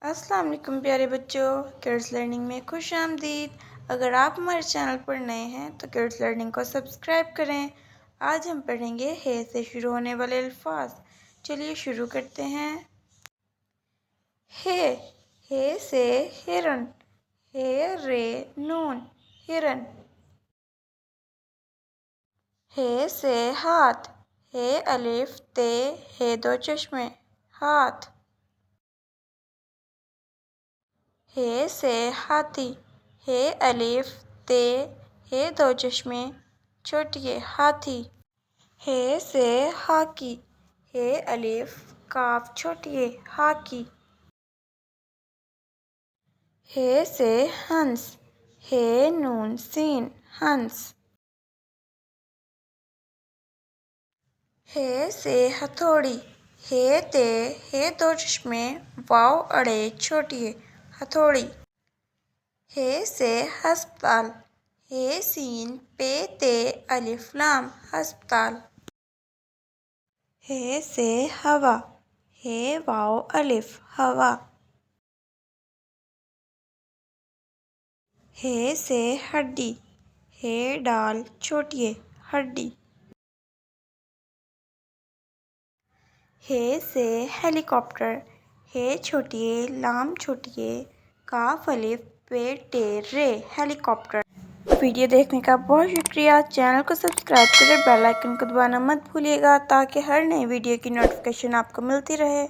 السلام علیکم پیارے بچوں، کڈس لرننگ میں خوش آمدید۔ اگر آپ ہمارے چینل پر نئے ہیں تو کڈس لرننگ کو سبسکرائب کریں۔ آج ہم پڑھیں گے ہے سے شروع ہونے والے الفاظ۔ چلیے شروع کرتے ہیں۔ ہے سے ہرن، ہے رے نون ہرن۔ ہے سے ہاتھ، ہے الف تے ہے دو چشمے ہاتھ۔ ہے سے ہاتھی، ہے الف تے ہے دو چشمے چھوٹیے ہاتھی۔ ہے سے ہاکی، ہے الف کاف چھوٹیے ہاکی۔ ہے سے ہنس، ہے نون سین ہنس۔ ہے سے ہتھوڑی، ہے تے ہے دو چشمے واو اڑے چھوٹیے ہتھوڑی۔ ہے سے ہسپتال، ہے سین پے تے الف لام ہسپتال۔ ہے سے ہوا، ہے واو الف ہوا۔ ہے سے ہڈی، ہے ڈال چھوٹیے ہڈی۔ ہے سے ہیلی کاپٹر، ہے چھوٹیے لام چھوٹیے کاف الف پے ٹے رے ہیلی کاپٹر۔ ویڈیو دیکھنے کا بہت شکریہ۔ چینل کو سبسکرائب کریں، بیل آئیکن کو دبانا مت بھولیے گا تاکہ ہر نئی ویڈیو کی نوٹیفیکیشن آپ کو ملتی رہے۔